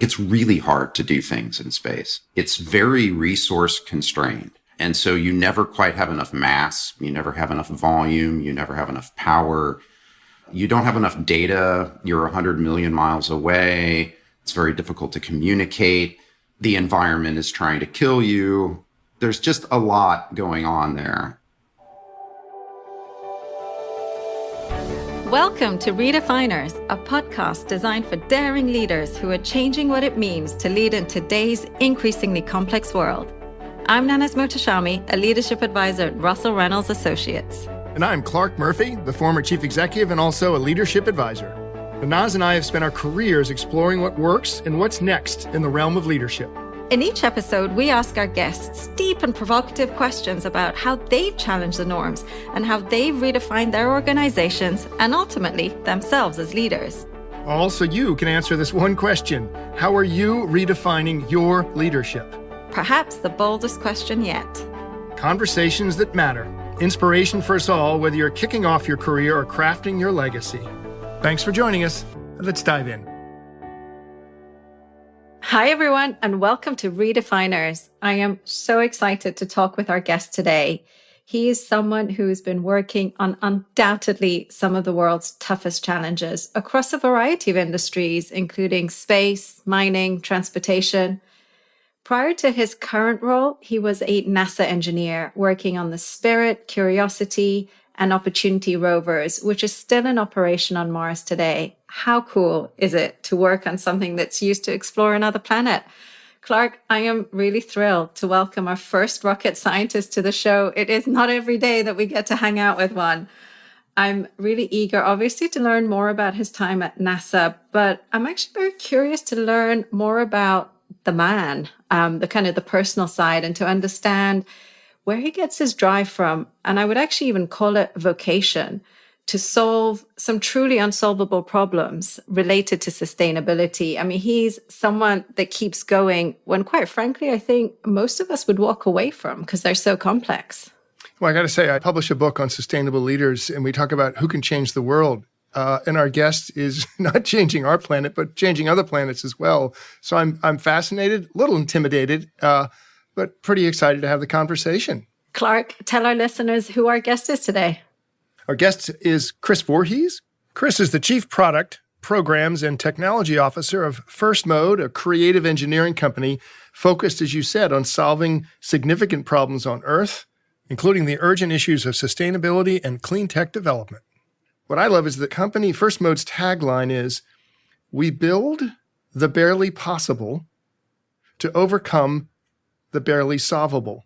it's really hard to do things in space. It's very resource constrained. And so you never quite have enough mass. You never have enough volume. You never have enough power. You don't have enough data. You're 100 million miles away. It's very difficult to communicate. The environment is trying to kill you. There's just a lot going on there. Welcome to Redefiners, a podcast designed for daring leaders who are changing what it means to lead in today's increasingly complex world. I'm Nanas Mutashami, a leadership advisor at Russell Reynolds Associates. And I'm Clark Murphy, the former chief executive and also a leadership advisor. Naz and I have spent our careers exploring what works and what's next in the realm of leadership. In each episode, we ask our guests deep and provocative questions about how they've challenged the norms and how they've redefined their organizations and ultimately themselves as leaders. Also, you can answer this one question. How are you redefining your leadership? Perhaps the boldest question yet. Conversations that matter. Inspiration for us all, whether you're kicking off your career or crafting your legacy. Thanks for joining us. Let's dive in. Hi, everyone, and welcome to Redefiners. I am so excited to talk with our guest today. He is someone who's been working on undoubtedly some of the world's toughest challenges across a variety of industries, including space, mining, transportation. Prior to his current role, he was a NASA engineer working on the Spirit, Curiosity, and Opportunity rovers, which is still in operation on Mars today. How cool is it to work on something that's used to explore another planet? Clark, I am really thrilled to welcome our first rocket scientist to the show. It is not every day that we get to hang out with one. I'm really eager, obviously, to learn more about his time at NASA, but I'm actually very curious to learn more about the man, the kind of the personal side, and to understand where he gets his drive from. And I would actually even call it vocation to solve some truly unsolvable problems related to sustainability. I mean, he's someone that keeps going when, quite frankly, I think most of us would walk away from because they're so complex. Well, I got to say, I publish a book on sustainable leaders, and we talk about who can change the world. And our guest is not changing our planet, but changing other planets as well. So I'm fascinated, a little intimidated, but pretty excited to have the conversation. Clark, tell our listeners who our guest is today. Our guest is Chris Voorhees. Chris is the Chief Product, Programs, and Technology Officer of First Mode, a creative engineering company focused, as you said, on solving significant problems on Earth, including the urgent issues of sustainability and clean tech development. What I love is the company First Mode's tagline is, "We build the barely possible to overcome the barely solvable."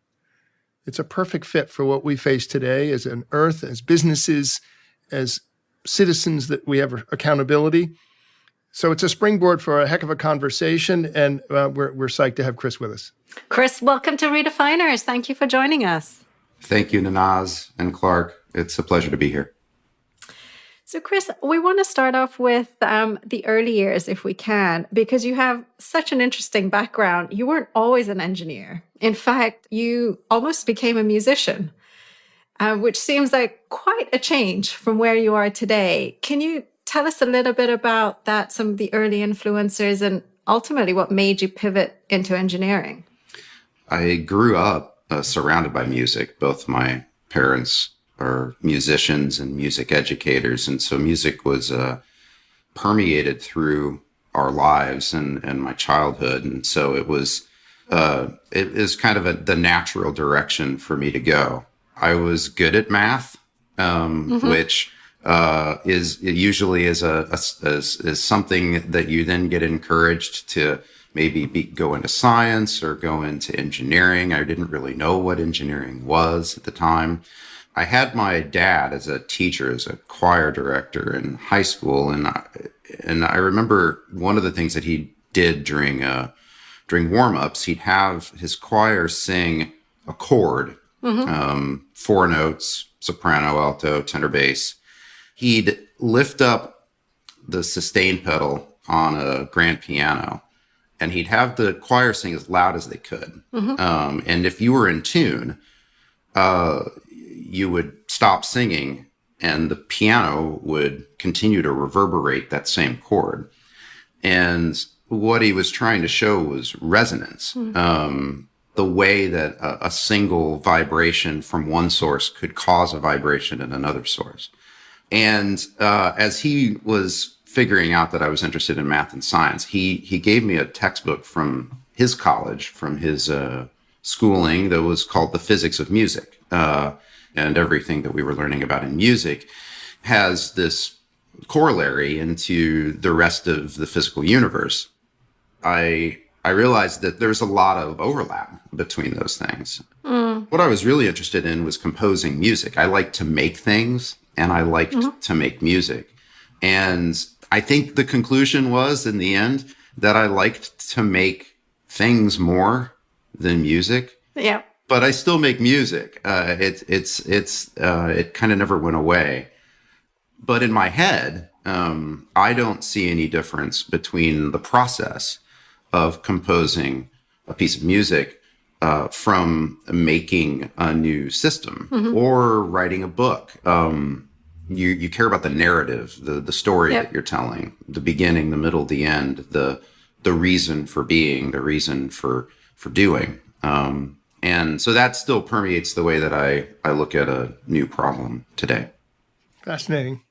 It's a perfect fit for what we face today as an Earth, as businesses, as citizens that we have accountability. So it's a springboard for a heck of a conversation, and we're psyched to have Chris with us. Chris, welcome to Redefiners. Thank you for joining us. Thank you, Naz and Clark. It's a pleasure to be here. So, Chris, we want to start off with the early years, if we can, because you have such an interesting background. You weren't always an engineer. In fact, you almost became a musician, which seems like quite a change from where you are today. Can you tell us a little bit about that, some of the early influencers, and ultimately what made you pivot into engineering? I grew up surrounded by music. Both my parents are musicians and music educators. And so music was permeated through our lives and my childhood. And so it is kind of the natural direction for me to go. I was good at math, which is usually is something that you then get encouraged to maybe go into science or go into engineering. I didn't really know what engineering was at the time. I had my dad as a teacher, as a choir director in high school, and I remember one of the things that he did during warm-ups, he'd have his choir sing a chord, 4 notes, soprano, alto, tenor, bass. He'd lift up the sustain pedal on a grand piano, and he'd have the choir sing as loud as they could. And if you were in tune, you would stop singing and the piano would continue to reverberate that same chord. And what he was trying to show was resonance. The way that a single vibration from one source could cause a vibration in another source. And as he was figuring out that I was interested in math and science, he gave me a textbook from his college, from his schooling, that was called The Physics of Music. And everything that we were learning about in music has this corollary into the rest of the physical universe. I realized that there's a lot of overlap between those things. What I was really interested in was composing music. I like to make things, and I liked to make music. And I think the conclusion was, in the end, that I liked to make things more than music. Yeah. But I still make music. It kind of never went away. But in my head, I don't see any difference between the process of composing a piece of music from making a new system or writing a book. You care about the narrative, the story that you're telling, the beginning, the middle, the end, the reason for being, the reason for doing. And so that still permeates the way that I look at a new problem today. Fascinating.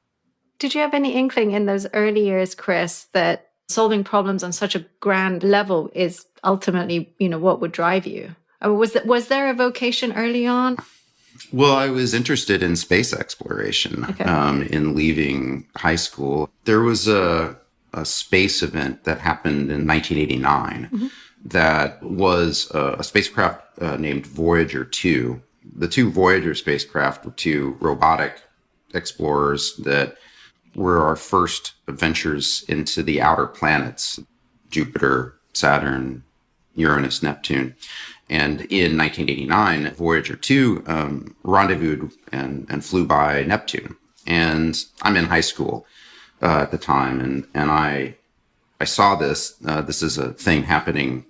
Did you have any inkling in those early years, Chris, that solving problems on such a grand level is ultimately, what would drive you? I mean, was there a vocation early on? Well, I was interested in space exploration. In leaving high school. There was a space event that happened in 1989 that was a spacecraft named Voyager 2. The two Voyager spacecraft were two robotic explorers that were our first ventures into the outer planets, Jupiter, Saturn, Uranus, Neptune. And in 1989, Voyager 2 rendezvoused and flew by Neptune. And I'm in high school at the time, and I saw this. This is a thing happening,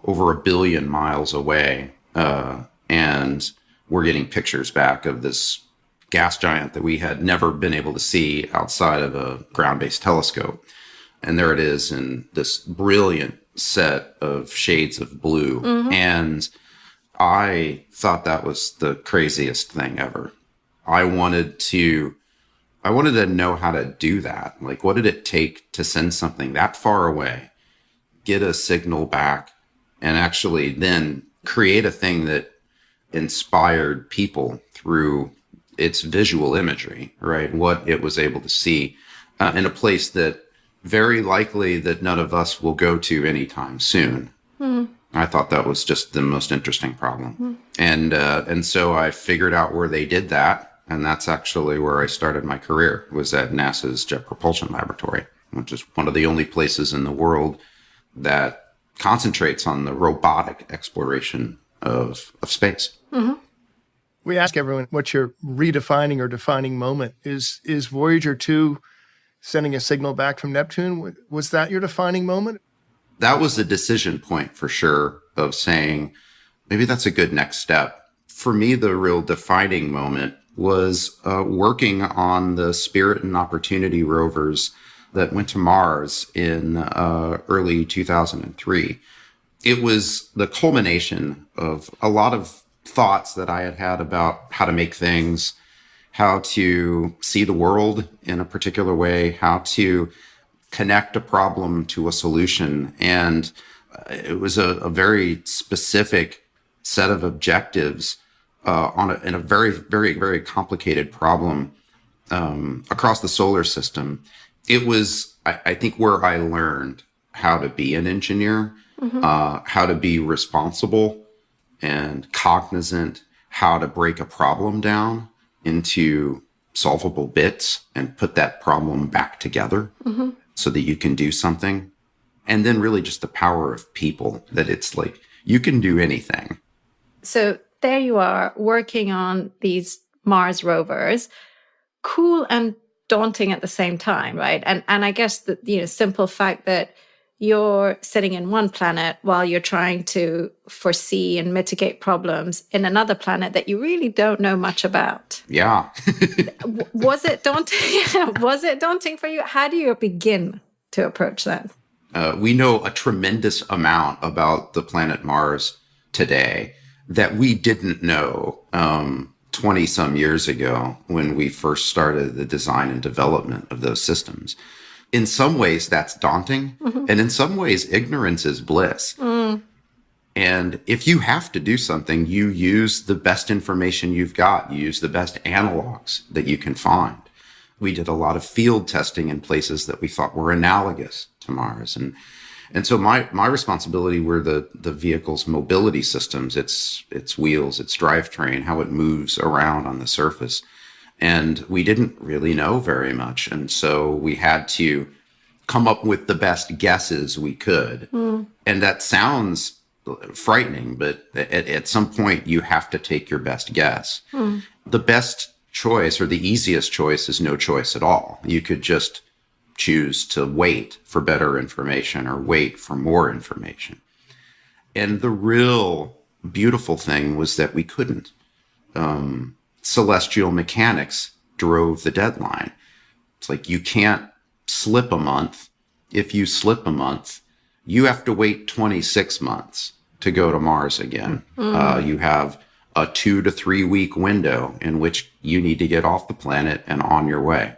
over 1 billion miles away. And we're getting pictures back of this gas giant that we had never been able to see outside of a ground-based telescope. And there it is in this brilliant set of shades of blue. And I thought that was the craziest thing ever. I wanted to know how to do that. Like, what did it take to send something that far away, get a signal back, and actually then create a thing that inspired people through its visual imagery, right? What it was able to see in a place that very likely that none of us will go to anytime soon. I thought that was just the most interesting problem. And so I figured out where they did that. And that's actually where I started my career, was at NASA's Jet Propulsion Laboratory, which is one of the only places in the world that concentrates on the robotic exploration of space. We ask everyone, what's your redefining or defining moment? Is Voyager 2 sending a signal back from Neptune? Was that your defining moment? That was a decision point for sure, of saying, maybe that's a good next step. For me, the real defining moment was working on the Spirit and Opportunity rovers that went to Mars in early 2003. It was the culmination of a lot of thoughts that I had had about how to make things, how to see the world in a particular way, how to connect a problem to a solution. And it was a very specific set of objectives in a very, very, very complicated problem across the solar system. It was, I think, where I learned how to be an engineer, how to be responsible and cognizant, how to break a problem down into solvable bits and put that problem back together so that you can do something. And then really just the power of people, that it's like, you can do anything. So there you are working on these Mars rovers, cool and daunting at the same time, right? And I guess the simple fact that you're sitting in one planet while you're trying to foresee and mitigate problems in another planet that you really don't know much about. Yeah. Was it daunting? Was it daunting for you? How do you begin to approach that? We know a tremendous amount about the planet Mars today that we didn't know 20 some years ago when we first started the design and development of those systems. In some ways, that's daunting. And in some ways, ignorance is bliss. And if you have to do something, you use the best information you've got. You use the best analogs that you can find. We did a lot of field testing in places that we thought were analogous to Mars. And so my responsibility were the vehicle's mobility systems, its wheels, its drivetrain, how it moves around on the surface. And we didn't really know very much. And so we had to come up with the best guesses we could. And that sounds frightening, but at some point you have to take your best guess. The best choice, or the easiest choice, is no choice at all. You could just choose to wait for better information or wait for more information. And the real beautiful thing was that we couldn't. Celestial mechanics drove the deadline. It's like you can't slip a month. If you slip a month, you have to wait 26 months to go to Mars again. You have a 2 to 3 week window in which you need to get off the planet and on your way.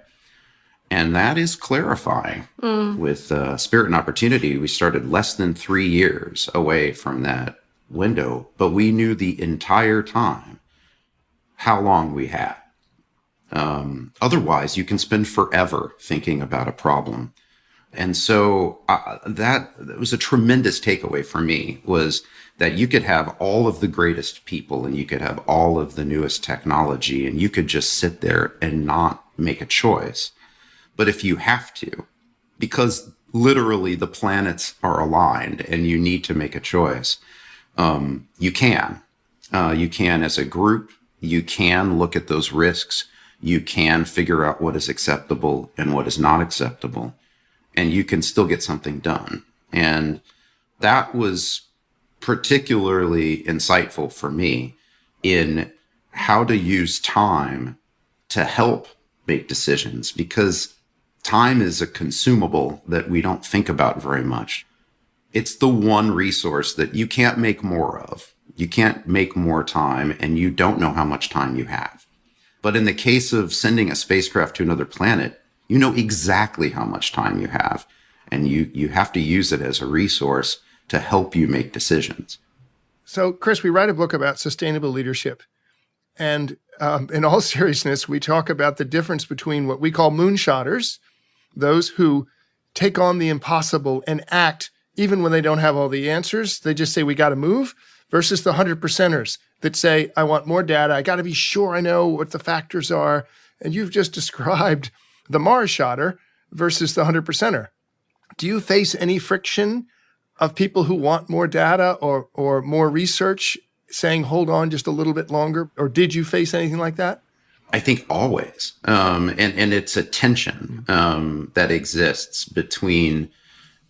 And that is clarifying. With Spirit and Opportunity, we started less than 3 years away from that window, but we knew the entire time how long we had. Otherwise, you can spend forever thinking about a problem. And so that was a tremendous takeaway for me, was that you could have all of the greatest people and you could have all of the newest technology and you could just sit there and not make a choice. But if you have to, because literally the planets are aligned and you need to make a choice, you can. You can as a group. You can look at those risks. You can figure out what is acceptable and what is not acceptable. And you can still get something done. And that was particularly insightful for me in how to use time to help make decisions, because time is a consumable that we don't think about very much. It's the one resource that you can't make more of. You can't make more time, and you don't know how much time you have. But in the case of sending a spacecraft to another planet, you know exactly how much time you have, and you have to use it as a resource to help you make decisions. So, Chris, we write a book about sustainable leadership. And in all seriousness, we talk about the difference between what we call moonshotters, those who take on the impossible and act even when they don't have all the answers. They just say, we got to move, versus the 100%ers that say, I want more data. I got to be sure I know what the factors are. And you've just described the Mars shotter versus the 100%er. Do you face any friction of people who want more data or more research saying, hold on just a little bit longer? Or did you face anything like that? I think always. And it's a tension that exists between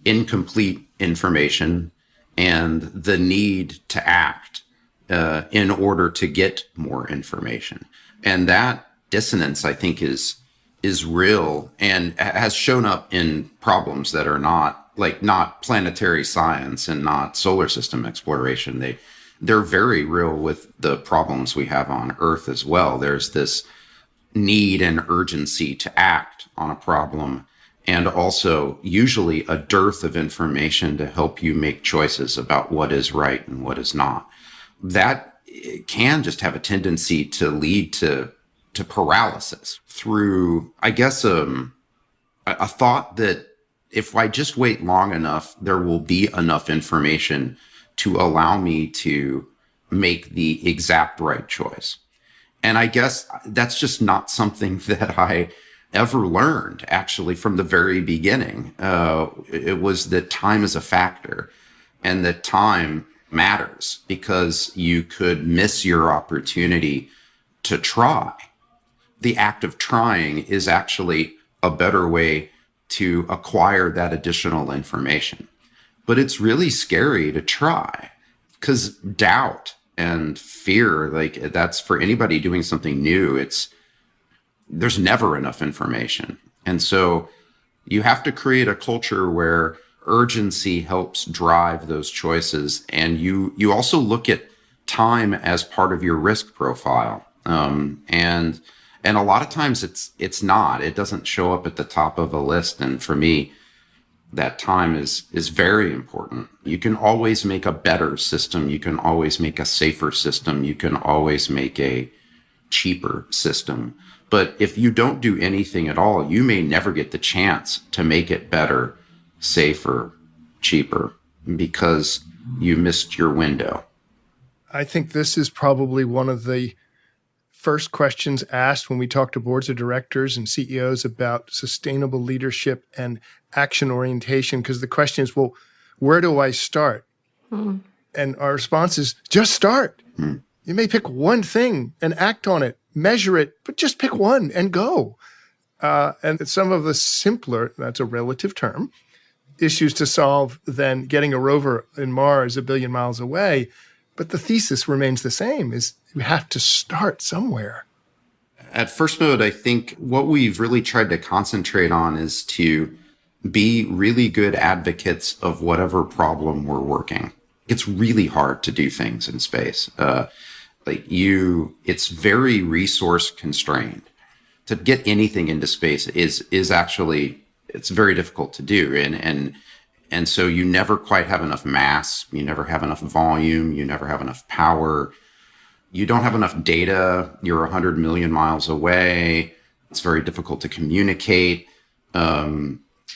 incomplete information and the need to act in order to get more information. And that dissonance, I think, is real and has shown up in problems that are not planetary science and not solar system exploration. They're very real with the problems we have on Earth as well. There's this need and urgency to act on a problem, and also usually a dearth of information to help you make choices about what is right and what is not. That can just have a tendency to lead to paralysis through, I guess, a thought that if I just wait long enough, there will be enough information to allow me to make the exact right choice. And I guess that's just not something that I ever learned, actually, from the very beginning. It was that time is a factor and that time matters, because you could miss your opportunity to try. The act of trying is actually a better way to acquire that additional information. But it's really scary to try, because doubt and fear, like that's for anybody doing something new, there's never enough information. And so you have to create a culture where urgency helps drive those choices. And you also look at time as part of your risk profile. And a lot of times it's not. It doesn't show up at the top of a list. And for me, that time is very important. You can always make a better system. You can always make a safer system. You can always make a cheaper system. But if you don't do anything at all, you may never get the chance to make it better, safer, cheaper, because you missed your window. I think this is probably one of the first questions asked when we talk to boards of directors and CEOs about sustainable leadership and action orientation, because the question is, well, where do I start? And our response is, just start. You may pick one thing and act on it, measure it, but just pick one and go. And some of the simpler, that's a relative term, issues to solve than getting a rover in Mars 1 billion miles away. But the thesis remains the same, is you have to start somewhere. At First Mode, I think what we've really tried to concentrate on is to be really good advocates of whatever problem we're working. It's really hard to do things in space. It's very resource constrained. To get anything into space is actually, it's very difficult to do. And so you never quite have enough mass, you never have enough volume, you never have enough power. You don't have enough data. You're 100 million miles away. It's very difficult to communicate.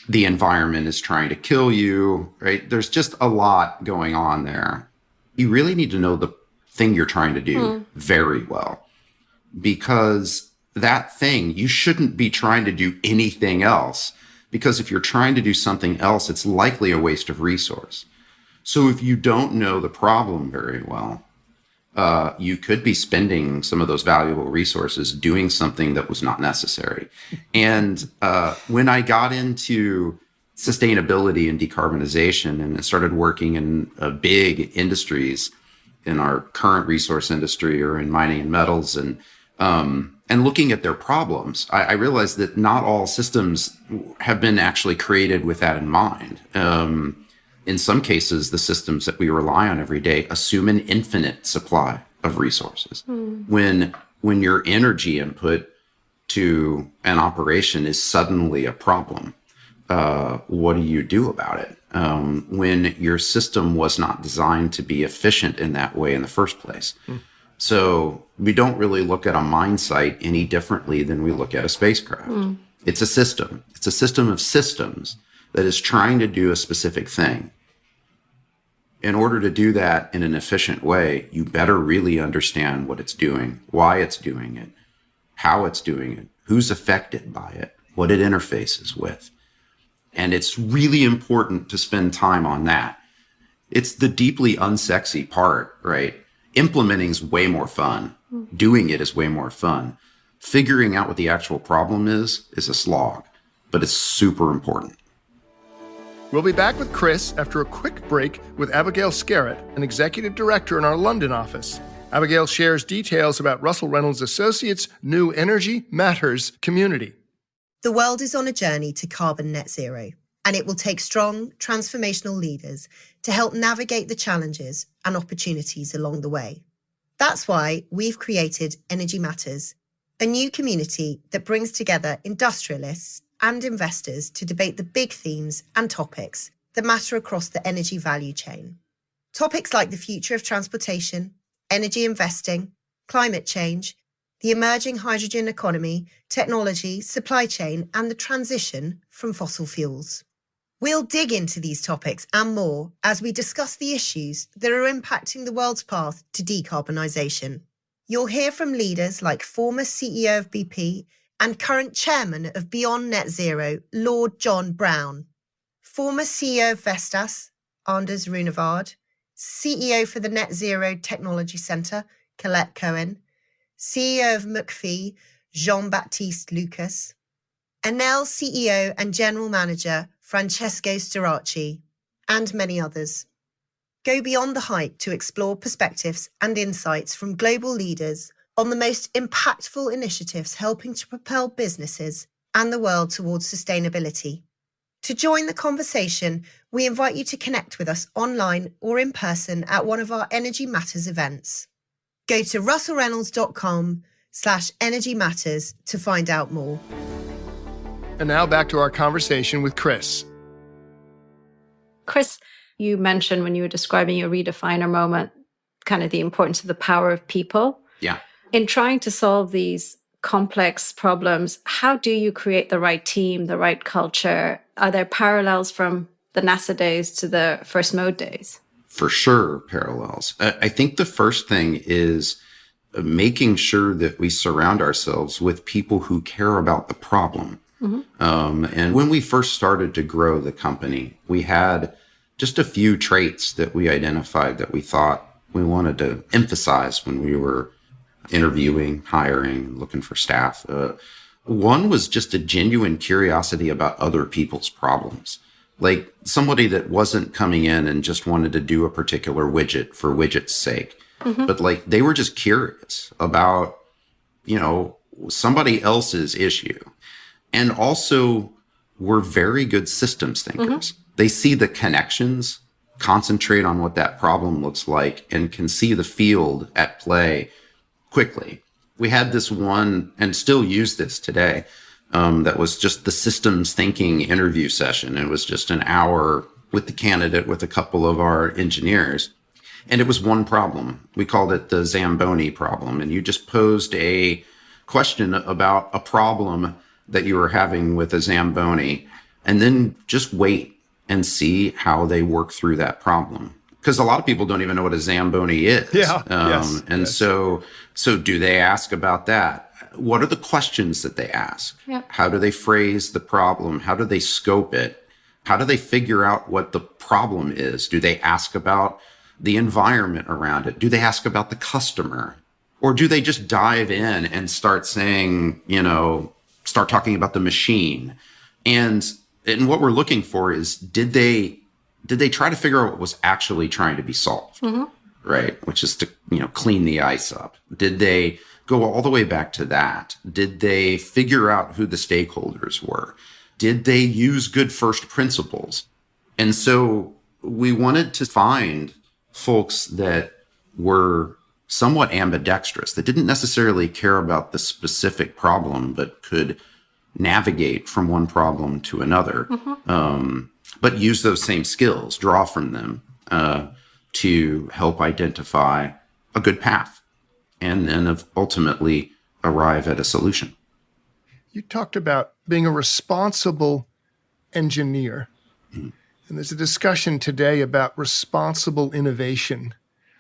The environment is trying to kill you, right? There's just a lot going on there. You really need to know the thing you're trying to do very well, because that thing, you shouldn't be trying to do anything else, because if you're trying to do something else, it's likely a waste of resource. So if you don't know the problem very well, you could be spending some of those valuable resources doing something that was not necessary. And when I got into sustainability and decarbonization and started working in big industries, in our current resource industry or in mining and metals, and looking at their problems, I realized that not all systems have been actually created with that in mind. In some cases, the systems that we rely on every day assume an infinite supply of resources. When your energy input to an operation is suddenly a problem, what do you do about it? When your system was not designed to be efficient in that way in the first place. So we don't really look at a mine site any differently than we look at a spacecraft. It's a system. It's a system of systems that is trying to do a specific thing. In order to do that in an efficient way, you better really understand what it's doing, why it's doing it, how it's doing it, who's affected by it, what it interfaces with. And it's really important to spend time on that. It's the deeply unsexy part, right? Implementing is way more fun. Doing it is way more fun. Figuring out what the actual problem is a slog, but it's super important. We'll be back with Chris after a quick break with Abigail Scarrett, an executive director in our London office. Abigail shares details about Russell Reynolds Associates' new Energy Matters community. The world is on a journey to carbon net zero, and it will take strong, transformational leaders to help navigate the challenges and opportunities along the way. That's why we've created Energy Matters, a new community that brings together industrialists and investors to debate the big themes and topics that matter across the energy value chain. Topics like the future of transportation, energy investing, climate change, the emerging hydrogen economy, technology, supply chain, and the transition from fossil fuels. We'll dig into these topics and more as we discuss the issues that are impacting the world's path to decarbonisation. You'll hear from leaders like former CEO of BP and current chairman of Beyond Net Zero, Lord John Brown, former CEO of Vestas, Anders Runevad, CEO for the Net Zero Technology Centre, Colette Cohen, CEO of McPhee, Jean-Baptiste Lucas, Enel CEO and General Manager, Francesco Starace, and many others. Go beyond the hype to explore perspectives and insights from global leaders on the most impactful initiatives helping to propel businesses and the world towards sustainability. To join the conversation, we invite you to connect with us online or in person at one of our Energy Matters events. Go to russellreynolds.com/Energy Matters to find out more. And now back to our conversation with Chris. Chris, you mentioned when you were describing your redefiner moment, kind of the importance of the power of people. Yeah. In trying to solve these complex problems, how do you create the right team, the right culture? Are there parallels from the NASA days to the First Mode days? For sure, parallels. I think the first thing is making sure that we surround ourselves with people who care about the problem. And when we first started to grow the company, we had just a few traits that we identified that we thought we wanted to emphasize when we were interviewing, hiring, looking for staff. One was just a genuine curiosity about other people's problems. Like somebody that wasn't coming in and just wanted to do a particular widget for widget's sake, but like they were just curious about, somebody else's issue. And also were very good systems thinkers. They see the connections, concentrate on what that problem looks like, and can see the field at play quickly. We had this one, and still use this today, that was just the systems thinking interview session. It was just an hour with the candidate with a couple of our engineers. And it was one problem. We called it the Zamboni problem. And you just posed a question about a problem that you were having with a Zamboni, and then just wait and see how they work through that problem. Because a lot of people don't even know what a Zamboni is. So do they ask about that? What are the questions that they ask? Yeah. How do they phrase the problem? How do they scope it? How do they figure out what the problem is? Do they ask about the environment around it? Do they ask about the customer? Or do they just dive in and start saying, start talking about the machine? And what we're looking for is, did they try to figure out what was actually trying to be solved? Right? Which is to, clean the ice up. Did they go all the way back to that? Did they figure out who the stakeholders were? Did they use good first principles? And so we wanted to find folks that were somewhat ambidextrous, that didn't necessarily care about the specific problem, but could navigate from one problem to another, but use those same skills, draw from them to help identify a good path, and then ultimately arrive at a solution. You talked about being a responsible engineer. And there's a discussion today about responsible innovation,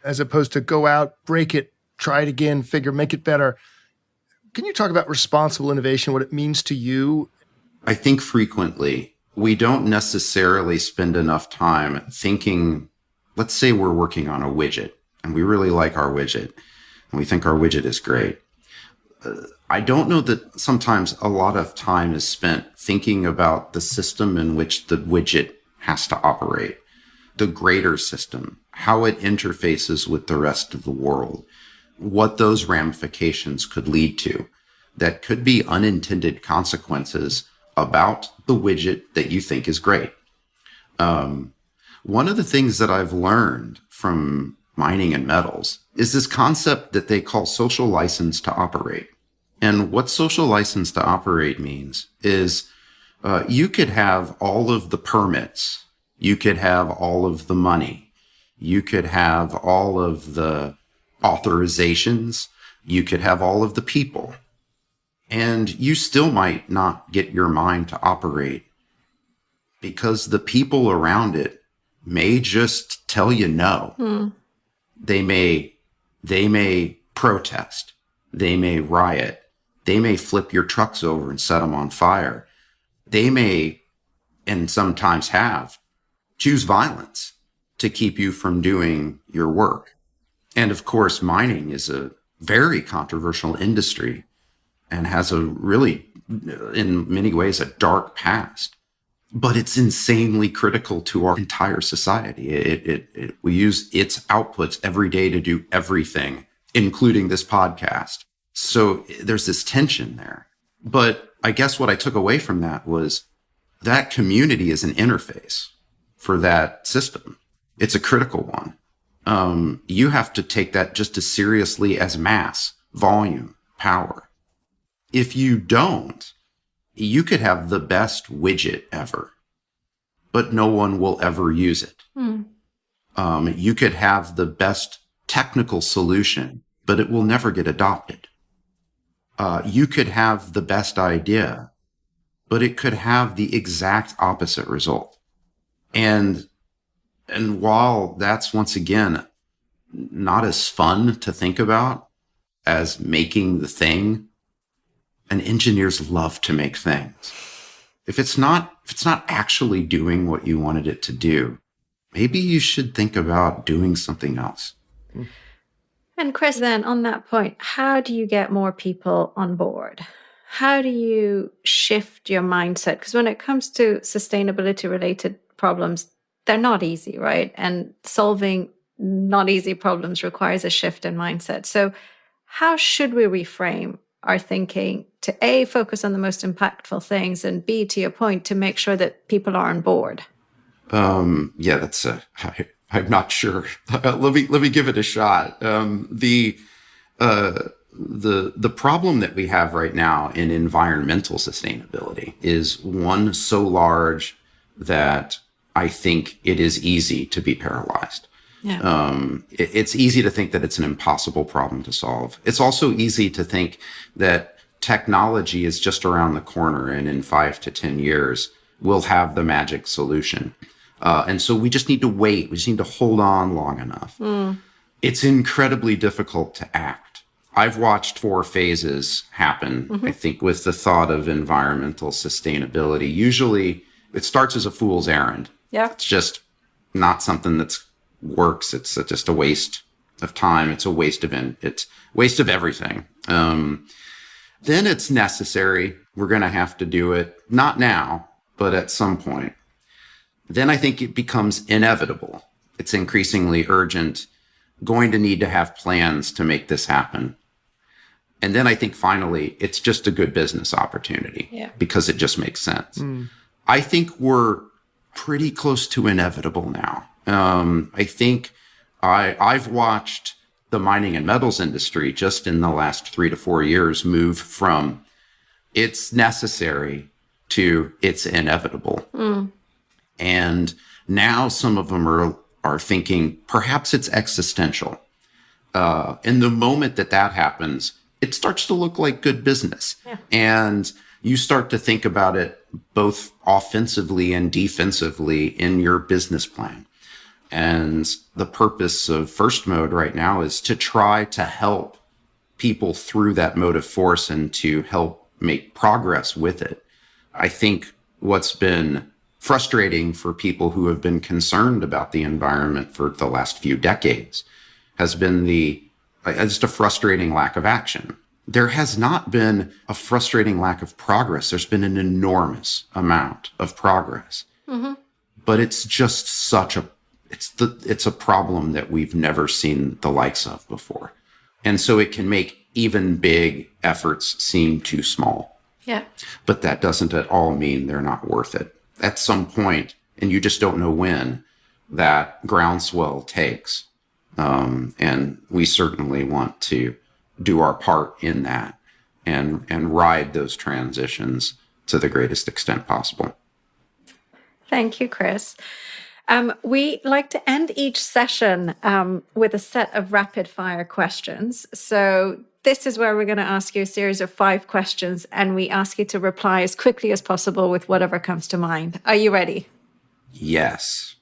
as opposed to go out, break it, try it again, make it better. Can you talk about responsible innovation, what it means to you? I think frequently we don't necessarily spend enough time thinking, let's say we're working on a widget and we really like our widget and we think our widget is great. I don't know that sometimes a lot of time is spent thinking about the system in which the widget has to operate, the greater system, how it interfaces with the rest of the world, what those ramifications could lead to that could be unintended consequences about the widget that you think is great. One of the things that I've learned from mining and metals is this concept that they call social license to operate. And what social license to operate means is you could have all of the permits, you could have all of the money, you could have all of the authorizations, you could have all of the people, and you still might not get your mine to operate because the people around it may just tell you no. They may protest, they may riot, they may flip your trucks over and set them on fire. They may, and sometimes have, choose violence to keep you from doing your work. And of course, mining is a very controversial industry and has a really, in many ways, a dark past. But it's insanely critical to our entire society. We use its outputs every day to do everything, including this podcast. So there's this tension there. But I guess what I took away from that was that community is an interface for that system. It's a critical one. You have to take that just as seriously as mass, volume, power. If you don't, you could have the best widget ever, but no one will ever use it. You could have the best technical solution, but it will never get adopted. You could have the best idea, but it could have the exact opposite result. And while that's, once again, not as fun to think about as making the thing, and engineers love to make things. If it's not actually doing what you wanted it to do, maybe you should think about doing something else. And Chris, then on that point, how do you get more people on board? How do you shift your mindset? Because when it comes to sustainability related problems, they're not easy, right? And solving not easy problems requires a shift in mindset. So how should we reframe our thinking to A, focus on the most impactful things, and B, to your point, to make sure that people are on board? I'm not sure. Let me give it a shot. The problem that we have right now in environmental sustainability is one so large that I think it is easy to be paralyzed. Yeah. It's easy to think that it's an impossible problem to solve. It's also easy to think that technology is just around the corner and in 5 to 10 years, we'll have the magic solution. And so we just need to wait. We just need to hold on long enough. It's incredibly difficult to act. I've watched 4 phases happen, I think, with the thought of environmental sustainability. Usually it starts as a fool's errand. Yeah. It's just not something that's works. It's just a waste of time. It's a waste of everything. Then it's necessary. We're going to have to do it, not now, but at some point. Then I think it becomes inevitable. It's increasingly urgent, going to need to have plans to make this happen. And then I think finally, it's just a good business opportunity because it just makes sense. I think we're pretty close to inevitable now. I think I've watched the mining and metals industry just in the last 3 to 4 years move from it's necessary to it's inevitable. And now some of them are thinking perhaps it's existential. And the moment that happens, it starts to look like good business. Yeah. And you start to think about it both offensively and defensively in your business plan. And the purpose of First Mode right now is to try to help people through that motive force and to help make progress with it. I think what's been frustrating for people who have been concerned about the environment for the last few decades has been just a frustrating lack of action. There has not been a frustrating lack of progress. There's been an enormous amount of progress, but it's just it's a problem that we've never seen the likes of before. And so it can make even big efforts seem too small. Yeah. But that doesn't at all mean they're not worth it. At some point, and you just don't know when, that groundswell takes. And we certainly want to do our part in that and ride those transitions to the greatest extent possible. Thank you, Chris. We like to end each session with a set of rapid fire questions. So this is where we're going to ask you a series of 5 questions, and we ask you to reply as quickly as possible with whatever comes to mind. Are you ready? Yes.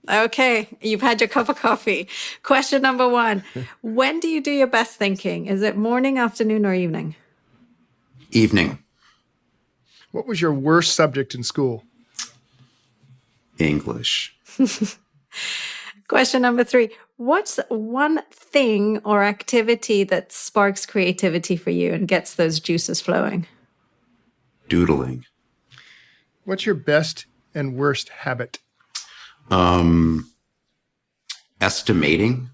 Okay, you've had your cup of coffee. Question number 1. When do you do your best thinking? Is it morning, afternoon, or evening? Evening. What was your worst subject in school? English. Question number 3. What's one thing or activity that sparks creativity for you and gets those juices flowing? Doodling. What's your best and worst habit? Estimating.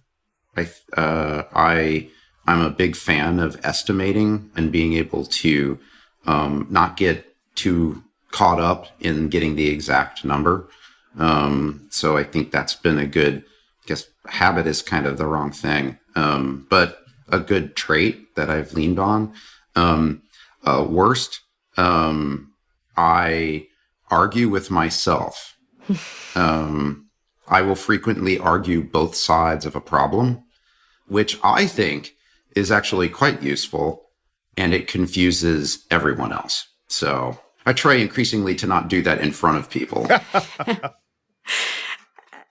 I'm a big fan of estimating and being able to not get too caught up in getting the exact number. So I think that's been a good, I guess habit is kind of the wrong thing, but a good trait that I've leaned on. Worst, I argue with myself. I will frequently argue both sides of a problem, which I think is actually quite useful, and it confuses everyone else. So I try increasingly to not do that in front of people.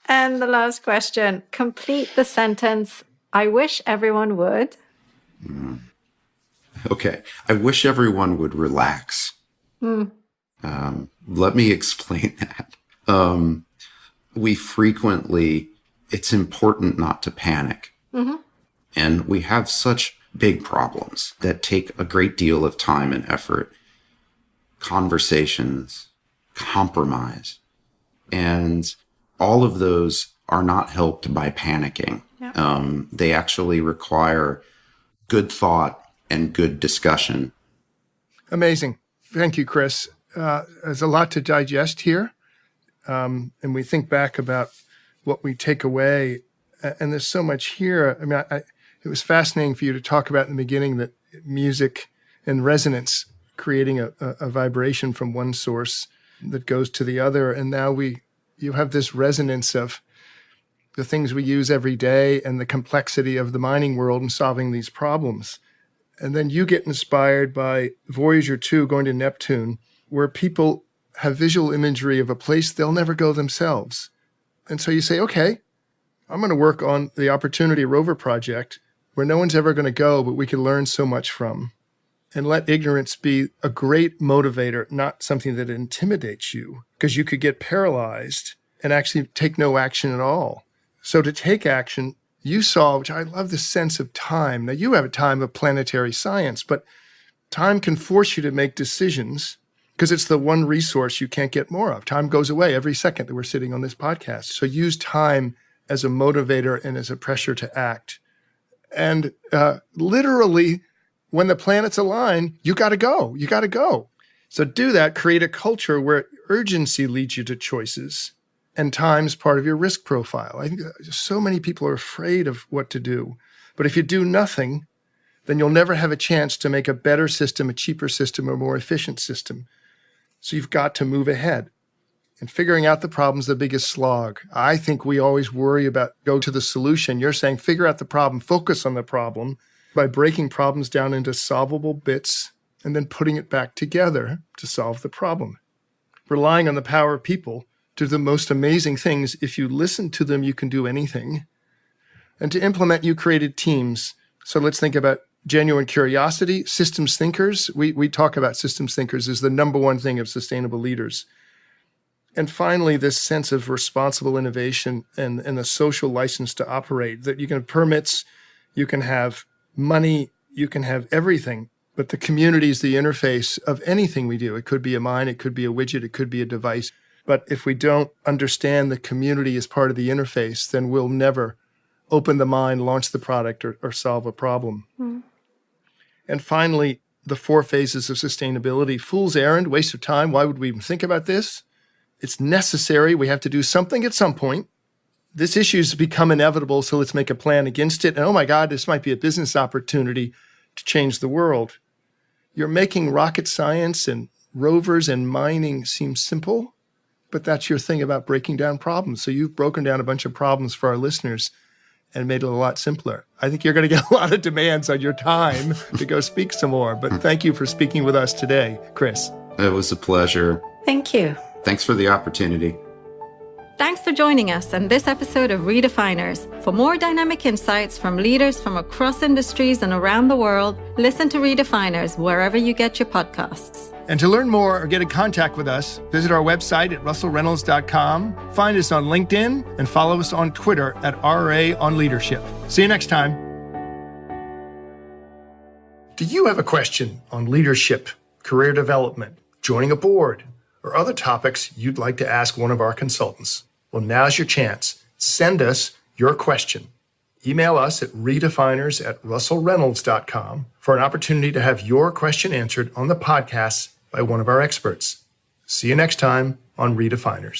And the last question, complete the sentence, I wish everyone would. Okay. I wish everyone would relax. Let me explain that. We frequently, it's important not to panic. And we have such big problems that take a great deal of time and effort, conversations, compromise. And all of those are not helped by panicking. Yeah. They actually require good thought and good discussion. Amazing. Thank you, Chris. There's a lot to digest here. And we think back about what we take away. And there's so much here. I mean, it was fascinating for you to talk about in the beginning that music and resonance, creating a vibration from one source that goes to the other. And now you have this resonance of the things we use every day and the complexity of the mining world and solving these problems. And then you get inspired by Voyager 2 going to Neptune, where people have visual imagery of a place they'll never go themselves. And so you say, okay, I'm going to work on the Opportunity rover project where no one's ever going to go, but we can learn so much from. And let ignorance be a great motivator, not something that intimidates you, because you could get paralyzed and actually take no action at all. So to take action, you saw, which I love, the sense of time. Now, you have a time of planetary science, but time can force you to make decisions because it's the one resource you can't get more of. Time goes away every second that we're sitting on this podcast. So use time as a motivator and as a pressure to act. And literally, when the planets align, you got to go. You got to go. So do that. Create a culture where urgency leads you to choices, and time's part of your risk profile. I think so many people are afraid of what to do. But if you do nothing, then you'll never have a chance to make a better system, a cheaper system, or more efficient system. So you've got to move ahead. And figuring out the problem's the biggest slog. I think we always worry about go to the solution. You're saying figure out the problem, focus on the problem by breaking problems down into solvable bits and then putting it back together to solve the problem. Relying on the power of people to do the most amazing things. If you listen to them, you can do anything. And to implement, you created teams. So let's think about genuine curiosity, systems thinkers. We talk about systems thinkers as the number one thing of sustainable leaders. And finally, this sense of responsible innovation and the social license to operate, that you can have permits, you can have money, you can have everything, but the community is the interface of anything we do. It could be a mine, it could be a widget, it could be a device. But if we don't understand the community as part of the interface, then we'll never open the mind, launch the product, or solve a problem. And finally, the 4 phases of sustainability. Fool's errand, waste of time. Why would we even think about this? It's necessary. We have to do something at some point. This issue has become inevitable, so let's make a plan against it. And oh my God, this might be a business opportunity to change the world. You're making rocket science and rovers and mining seem simple, but that's your thing about breaking down problems. So you've broken down a bunch of problems for our listeners and made it a lot simpler. I think you're going to get a lot of demands on your time to go speak some more. But thank you for speaking with us today, Chris. It was a pleasure. Thank you. Thanks for the opportunity. Thanks for joining us on this episode of Redefiners. For more dynamic insights from leaders from across industries and around the world, listen to Redefiners wherever you get your podcasts. And to learn more or get in contact with us, visit our website at russellreynolds.com, find us on LinkedIn, and follow us on Twitter at RAOnLeadership. See you next time. Do you have a question on leadership, career development, joining a board, or other topics you'd like to ask one of our consultants? Well, now's your chance. Send us your question. Email us at redefiners@russellreynolds.com for an opportunity to have your question answered on the podcast by one of our experts. See you next time on Redefiners.